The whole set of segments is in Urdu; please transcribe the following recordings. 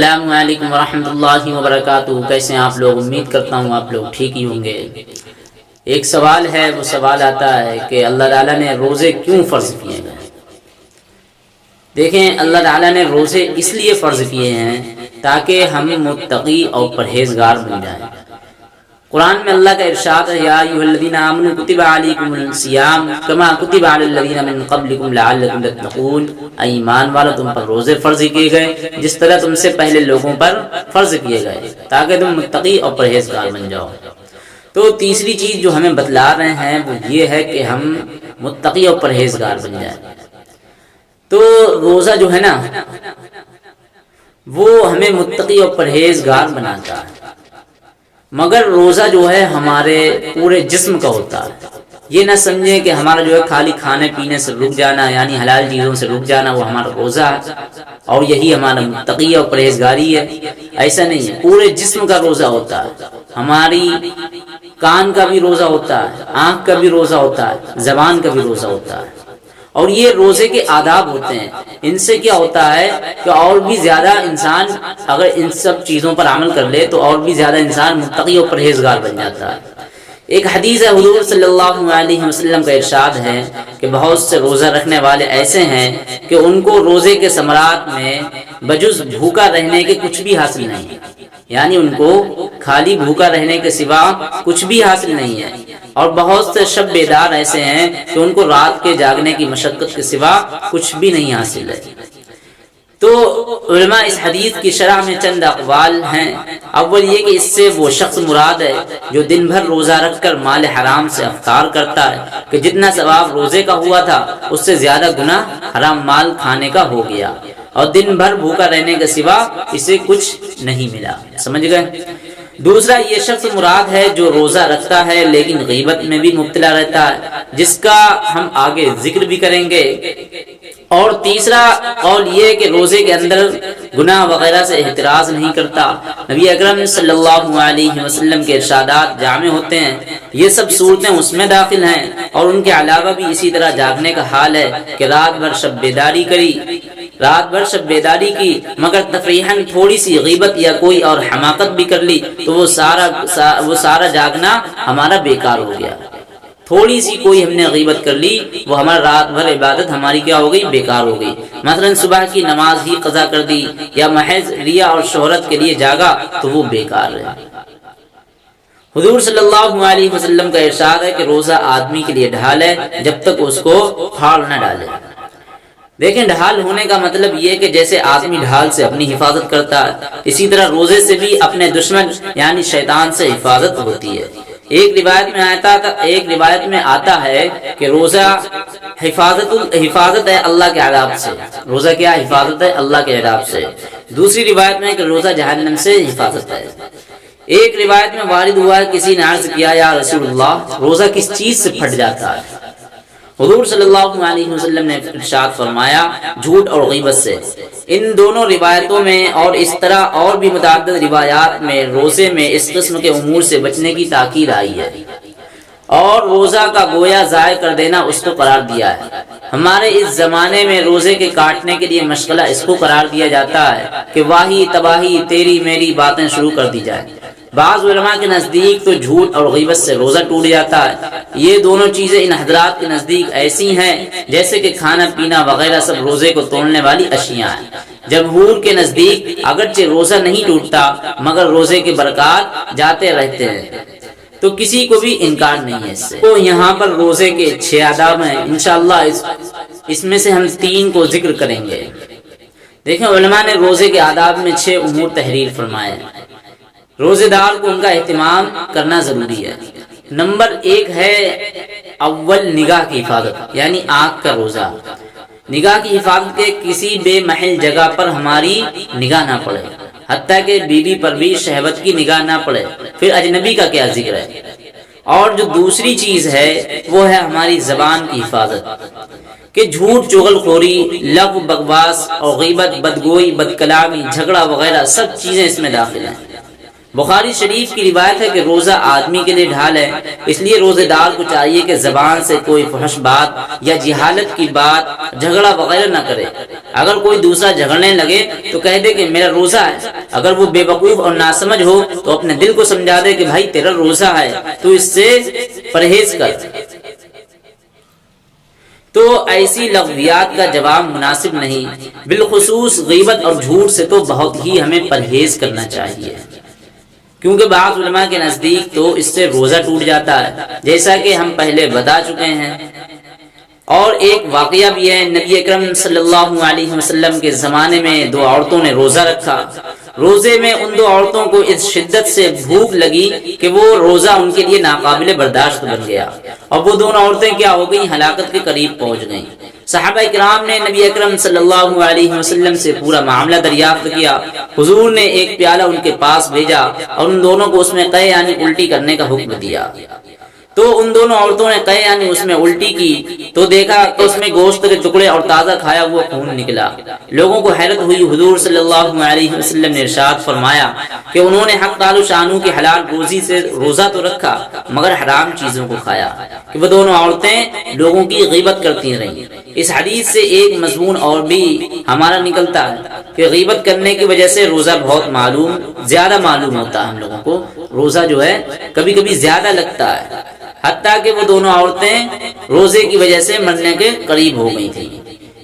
السلام علیکم ورحمۃ اللہ وبرکاتہ۔ کیسے ہیں آپ لوگ؟ امید کرتا ہوں آپ لوگ ٹھیک ہی ہوں گے۔ ایک سوال ہے، وہ سوال آتا ہے کہ اللہ تعالیٰ نے روزے کیوں فرض کیے ہیں؟ دیکھیں، اللہ تعالیٰ نے روزے اس لیے فرض کیے ہیں تاکہ ہم متقی اور پرہیزگار بن جائیں۔ قرآن میں اللہ کا ارشاد ہے، یا ایھا الذین آمنوا کتب علیکم الصیام کما کتب علی الذین من قبلکم لعلکم تتقون۔ اے ایمان والو، تم پر روزے فرض کیے گئے جس طرح تم سے پہلے لوگوں پر فرض کیے گئے تاکہ تم متقی اور پرہیزگار بن جاؤ۔ تو تیسری چیز جو ہمیں بتلا رہے ہیں وہ یہ ہے کہ ہم متقی اور پرہیزگار بن جائیں۔ تو روزہ جو ہے نا، وہ ہمیں متقی اور پرہیزگار بناتا ہے، مگر روزہ جو ہے ہمارے پورے جسم کا ہوتا ہے۔ یہ نہ سمجھیں کہ ہمارا جو ہے خالی کھانے پینے سے رک جانا، یعنی حلال چیزوں سے رک جانا، وہ ہمارا روزہ ہے اور یہی ہمارا متقی اور پرہیزگاری ہے۔ ایسا نہیں ہے، پورے جسم کا روزہ ہوتا ہے۔ ہماری کان کا بھی روزہ ہوتا ہے، آنکھ کا بھی روزہ ہوتا ہے، زبان کا بھی روزہ ہوتا ہے۔ اور یہ روزے کے آداب ہوتے ہیں۔ ان سے کیا ہوتا ہے کہ اور بھی زیادہ انسان اگر ان سب چیزوں پر عمل کر لے تو اور بھی زیادہ انسان متقی اور پرہیزگار بن جاتا ہے۔ ایک حدیث ہے، حضور صلی اللہ علیہ وسلم کا ارشاد ہے کہ بہت سے روزہ رکھنے والے ایسے ہیں کہ ان کو روزے کے ثمرات میں بجز بھوکا رہنے کے کچھ بھی حاصل نہیں ہے، یعنی ان کو خالی بھوکا رہنے کے سوا کچھ بھی حاصل نہیں ہے۔ اور بہت سے شب بیدار ایسے ہیں کہ ان کو رات کے جاگنے کی مشقت کے سوا کچھ بھی نہیں حاصل ہے۔ تو علماء اس حدیث کی شرح میں چند اقوال ہیں۔ اول یہ کہ اس سے وہ شخص مراد ہے جو دن بھر روزہ رکھ کر مال حرام سے افطار کرتا ہے کہ جتنا ثواب روزے کا ہوا تھا اس سے زیادہ گناہ حرام مال کھانے کا ہو گیا، اور دن بھر بھوکا رہنے کے سوا اسے کچھ نہیں ملا۔ سمجھ گئے؟ دوسرا یہ شخص مراد ہے جو روزہ رکھتا ہے لیکن غیبت میں بھی مبتلا رہتا ہے، جس کا ہم آگے ذکر بھی کریں گے۔ اور تیسرا قول یہ ہے کہ روزے کے اندر گناہ وغیرہ سے احتراز نہیں کرتا۔ نبی اکرم صلی اللہ علیہ وسلم کے ارشادات جامع ہوتے ہیں، یہ سب صورتیں اس میں داخل ہیں۔ اور ان کے علاوہ بھی اسی طرح جاگنے کا حال ہے کہ رات بھر شب بیداری کی مگر تفریحاً تھوڑی سی غیبت یا کوئی اور حماقت بھی کر لی تو وہ سارا جاگنا ہمارا بیکار ہو گیا۔ تھوڑی سی کوئی ہم نے غیبت کر لی، وہ ہمارا رات بھر عبادت ہماری کیا ہو گئی؟ بیکار ہو گئی۔ مثلا صبح کی نماز ہی قضا کر دی یا محض ریا اور شہرت کے لیے جاگا تو وہ بیکار ہے۔ حضور صلی اللہ علیہ وسلم کا ارشاد ہے کہ روزہ آدمی کے لیے ڈھال ہے جب تک اس کو پھاڑ نہ ڈالے۔ دیکھیں، ڈھال ہونے کا مطلب یہ کہ جیسے آدمی ڈھال سے اپنی حفاظت کرتا ہے، اسی طرح روزے سے بھی اپنے دشمن یعنی شیطان سے حفاظت ہوتی ہے۔ ایک روایت میں آتا ہے کہ روزہ حفاظت ہے اللہ کے عذاب سے۔ روزہ کیا حفاظت ہے؟ اللہ کے عذاب سے۔ دوسری روایت میں کہ روزہ جہنم سے حفاظت ہے۔ ایک روایت میں وارد ہوا ہے، کسی نے عرض کیا، یا رسول اللہ، روزہ کس چیز سے پھٹ جاتا ہے؟ حضور صلی اللہ علیہ وسلم نے ارشاد فرمایا، جھوٹ اور غیبت سے۔ ان دونوں روایتوں میں اور اس طرح اور بھی متعدد روایات میں روزے میں اس قسم کے امور سے بچنے کی تاکید آئی ہے، اور روزہ کا گویا ضائع کر دینا اس کو قرار دیا ہے۔ ہمارے اس زمانے میں روزے کے کاٹنے کے لیے مشغلہ اس کو قرار دیا جاتا ہے کہ واہی تباہی تیری میری باتیں شروع کر دی جائیں۔ بعض علماء کے نزدیک تو جھوٹ اور غیبت سے روزہ ٹوٹ جاتا ہے۔ یہ دونوں چیزیں ان حضرات کے نزدیک ایسی ہیں جیسے کہ کھانا پینا وغیرہ سب روزے کو توڑنے والی اشیاء ہیں۔ جمہور کے نزدیک اگرچہ روزہ نہیں ٹوٹتا مگر روزے کے برکات جاتے رہتے ہیں، تو کسی کو بھی انکار نہیں ہے اس سے۔ تو یہاں پر روزے کے 6 آداب ہیں، انشاءاللہ اس میں سے ہم 3 کو ذکر کریں گے۔ دیکھیں، علماء نے روزے کے آداب میں 6 امور تحریر فرمائے ہیں۔ روزے دار کو ان کا اہتمام کرنا ضروری ہے۔ نمبر 1 ہے اول نگاہ کی حفاظت، یعنی آنکھ کا روزہ۔ نگاہ کی حفاظت کے کسی بے محل جگہ پر ہماری نگاہ نہ پڑے، حتیٰ کہ بیوی پر بھی شہوت کی نگاہ نہ پڑے، پھر اجنبی کا کیا ذکر ہے۔ اور جو دوسری چیز ہے وہ ہے ہماری زبان کی حفاظت، کہ جھوٹ چغل خوری، لغو بکواس اور غیبت، بدگوئی، بدکلامی، جھگڑا وغیرہ سب چیزیں اس میں داخل ہیں۔ بخاری شریف کی روایت ہے کہ روزہ آدمی کے لیے ڈھال ہے، اس لیے روزے دار کو چاہیے کہ زبان سے کوئی فحش بات یا جہالت کی بات، جھگڑا وغیرہ نہ کرے۔ اگر کوئی دوسرا جھگڑنے لگے تو کہہ دے کہ میرا روزہ ہے۔ اگر وہ بے وقوف اور ناسمجھ ہو تو اپنے دل کو سمجھا دے کہ بھائی تیرا روزہ ہے، تو اس سے پرہیز کر۔ تو ایسی لغویات کا جواب مناسب نہیں، بالخصوص غیبت اور جھوٹ سے تو بہت ہی ہمیں پرہیز کرنا چاہیے، کیونکہ بعض علماء کے نزدیک تو اس سے روزہ ٹوٹ جاتا ہے، جیسا کہ ہم پہلے بتا چکے ہیں۔ اور ایک واقعہ بھی ہے، نبی اکرم صلی اللہ علیہ وسلم کے زمانے میں دو عورتوں نے روزہ رکھا۔ روزے میں ان دو عورتوں کو اس شدت سے بھوک لگی کہ وہ روزہ ان کے لیے ناقابل برداشت بن گیا، اور وہ دونوں عورتیں کیا ہو گئیں؟ ہلاکت کے قریب پہنچ گئیں۔ صحابہ کرام نے نبی اکرم صلی اللہ علیہ وسلم سے پورا معاملہ دریافت کیا۔ حضور نے ایک پیالہ ان کے پاس بھیجا اور ان دونوں کو اس میں قے یعنی الٹی کرنے کا حکم دیا۔ تو ان دونوں عورتوں نے قے یعنی اس میں الٹی کی تو دیکھا کہ اس میں گوشت کے ٹکڑے اور تازہ کھایا ہوا خون نکلا۔ لوگوں کو حیرت ہوئی۔ حضور صلی اللہ علیہ وسلم نے ارشاد فرمایا کہ انہوں نے حق تعالی شانو کی حلال روزی سے روزہ تو رکھا مگر حرام چیزوں کو کھایا، کہ وہ دونوں عورتیں لوگوں کی غیبت کرتی رہیں۔ اس حدیث سے ایک مضمون اور بھی ہمارا نکلتا ہے کہ غیبت کرنے کی وجہ سے روزہ بہت زیادہ معلوم ہوتا ہے۔ ہم لوگوں کو روزہ جو ہے کبھی کبھی زیادہ لگتا ہے، حتیٰ کہ وہ دونوں عورتیں روزے کی وجہ سے مرنے کے قریب ہو گئی تھیں۔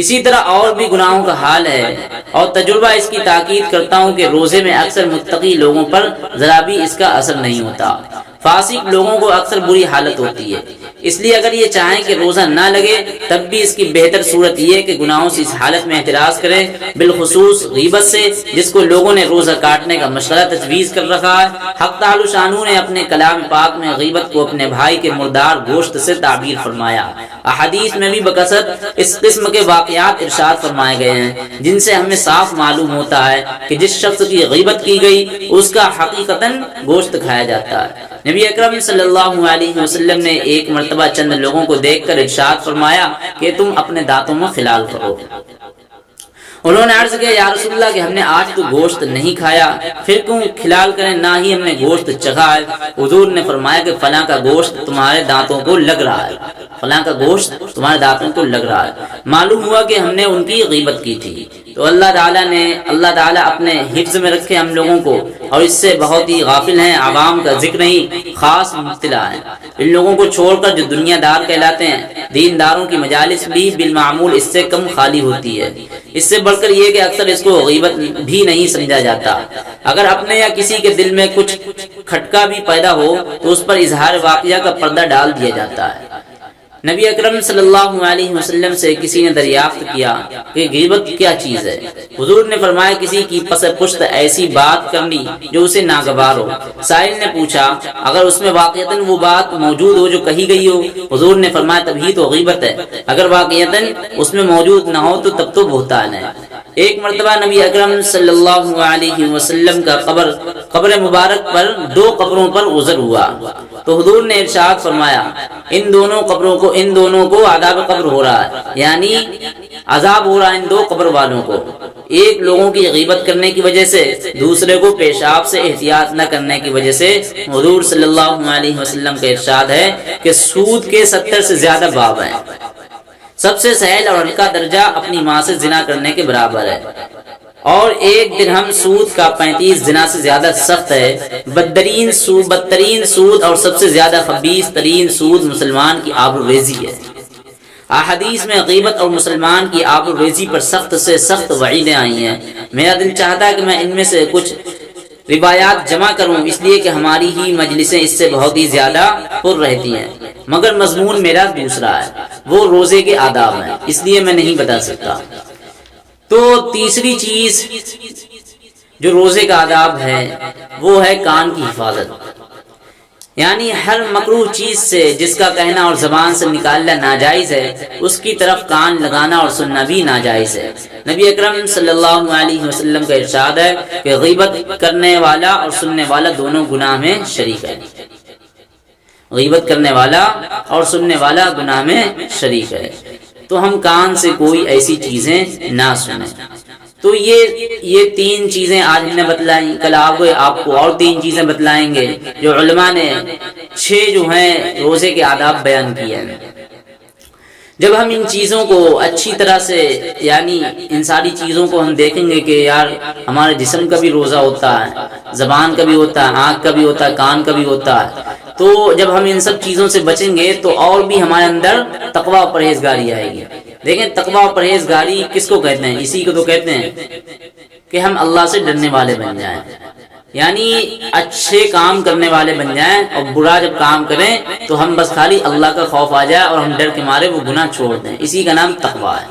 اسی طرح اور بھی گناہوں کا حال ہے، اور تجربہ اس کی تاکید کرتا ہوں کہ روزے میں اکثر متقی لوگوں پر ذرا بھی اس کا اثر نہیں ہوتا، فاسق لوگوں کو اکثر بری حالت ہوتی ہے۔ اس لیے اگر یہ چاہیں کہ روزہ نہ لگے تب بھی اس کی بہتر صورت یہ ہے کہ گناہوں سے اس حالت میں احتراز کریں، بالخصوص غیبت سے، جس کو لوگوں نے روزہ کاٹنے کا مشورہ تجویز کر رکھا ہے۔ حق تعالی شانو نے اپنے کلام پاک میں غیبت کو اپنے بھائی کے مردار گوشت سے تعبیر فرمایا۔ احادیث میں بھی بکثرت اس قسم کے واقعات ارشاد فرمائے گئے ہیں، جن سے ہمیں صاف معلوم ہوتا ہے کہ جس شخص کی غیبت کی گئی اس کا حقیقتاً گوشت کھایا جاتا ہے۔ نبی اکرم صلی اللہ علیہ وسلم نے ایک مرتبہ چند لوگوں کو دیکھ کر ارشاد فرمایا کہ تم اپنے دانتوں میں خلال کرو۔ انہوں نے عرض کیا یا رسول اللہ کہ ہم نے آج تو گوشت نہیں کھایا، پھر کیوں خلال کریں؟ نہ ہی ہم نے گوشت چکھا ہے۔ حضور نے فرمایا کہ فلاں کا گوشت تمہارے دانتوں کو لگ رہا ہے، فلاں کا گوشت تمہارے دانتوں کو لگ رہا ہے۔ معلوم ہوا کہ ہم نے ان کی غیبت کی تھی۔ تو اللہ تعالیٰ اپنے حفظ میں رکھے ہم لوگوں کو، اور اس سے بہت ہی غافل ہیں، عوام کا ذکر نہیں، خاص مبتلا ہیں۔ ان لوگوں کو چھوڑ کر جو دنیا دار کہلاتے ہیں، دینداروں کی مجالس بھی بالمعمول اس سے کم خالی ہوتی ہے۔ اس سے بڑھ کر یہ کہ اکثر اس کو غیبت بھی نہیں سمجھا جاتا۔ اگر اپنے یا کسی کے دل میں کچھ کھٹکا بھی پیدا ہو تو اس پر اظہار واقعہ کا پردہ ڈال دیا جاتا ہے۔ نبی اکرم صلی اللہ علیہ وسلم سے کسی نے دریافت کیا کہ غیبت کیا چیز ہے؟ حضور نے فرمایا کسی کی پس پشت ایسی بات کرنی جو اسے ناگوار ہو۔ سائل نے پوچھا اگر اس میں واقعتاً وہ بات موجود ہو جو کہی گئی ہو؟ حضور نے فرمایا تبھی تو غیبت ہے، اگر واقعتاً اس میں موجود نہ ہو تو تب تو بہتان ہے۔ ایک مرتبہ نبی اکرم صلی اللہ علیہ وسلم کا قبر مبارک پر دو قبروں پر گزر ہوا تو حضور نے ارشاد فرمایا ان دونوں کو عذاب قبر ہو رہا ہے، یعنی عذاب ہو رہا ہے ان دو قبر والوں کو، ایک لوگوں کی غیبت کرنے کی وجہ سے، دوسرے کو پیشاب سے احتیاط نہ کرنے کی وجہ سے۔ حضور صلی اللہ علیہ وسلم کا ارشاد ہے کہ سود کے 70 سے زیادہ باب ہیں، سب سے سہل اور ہلکا درجہ اپنی ماں سے زنا کرنے کے برابر ہے، اور ایک درہم سود کا 35 زنا سے زیادہ سخت ہے۔ بدترین سود اور سب سے زیادہ خبیث ترین سود مسلمان کی آبروریزی ہے۔ احادیث میں غیبت اور مسلمان کی آبروریزی پر سخت سے سخت وعیدیں آئی ہیں۔ میرا دل چاہتا ہے کہ میں ان میں سے کچھ روایات جمع کروں، اس لیے کہ ہماری ہی مجلسیں اس سے بہت ہی زیادہ پر رہتی ہیں، مگر مضمون میرا دوسرا ہے، وہ روزے کے آداب ہیں، اس لیے میں نہیں بتا سکتا۔ تو تیسری چیز جو روزے کا آداب ہے وہ ہے کان کی حفاظت، یعنی ہر مکروہ چیز سے جس کا کہنا اور زبان سے نکالنا ناجائز ہے اس کی طرف کان لگانا اور سننا بھی ناجائز ہے۔ نبی اکرم صلی اللہ علیہ وسلم کا ارشاد ہے کہ غیبت کرنے والا اور سننے والا دونوں گناہ میں شریک ہے، غیبت کرنے والا اور سننے والا گناہ میں شریک ہے۔ تو ہم کان سے کوئی ایسی چیزیں نہ سنیں۔ تو یہ 3 چیزیں آج ہم نے بتلائیں، کل آپ کو اور 3 چیزیں بتلائیں گے جو علماء نے 6 جو ہیں روزے کے آداب بیان کیے ہیں۔ جب ہم ان چیزوں کو اچھی طرح سے یعنی ان ساری چیزوں کو ہم دیکھیں گے کہ یار ہمارے جسم کا بھی روزہ ہوتا ہے، زبان کا بھی ہوتا ہے، آنکھ کا بھی ہوتا ہے، کان کا بھی ہوتا ہے، تو جب ہم ان سب چیزوں سے بچیں گے تو اور بھی ہمارے اندر تقوی و پرہیزگاری آئے گی۔ دیکھیں تقوی و پرہیزگاری کس کو کہتے ہیں؟ اسی کو تو کہتے ہیں کہ ہم اللہ سے ڈرنے والے بن جائیں، یعنی اچھے کام کرنے والے بن جائیں، اور برا جب کام کریں تو ہم بس خالی اللہ کا خوف آ جائے اور ہم ڈر کے مارے وہ گناہ چھوڑ دیں، اسی کا نام تقویٰ ہے۔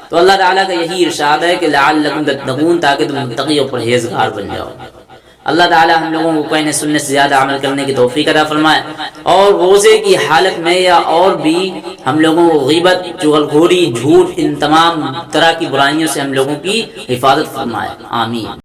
تو اللہ تعالیٰ کا یہی ارشاد ہے کہ لعلکم تتقون، تاکہ تم متقی اور پرہیزگار بن جاؤ۔ اللہ تعالیٰ ہم لوگوں کو قرآن سنت سے زیادہ عمل کرنے کی توفیق عطا فرمائے، اور روزے کی حالت میں یا اور بھی ہم لوگوں کو غیبت، چغلخوری، جھوٹ، ان تمام طرح کی برائیوں سے ہم لوگوں کی حفاظت فرمائے، آمین۔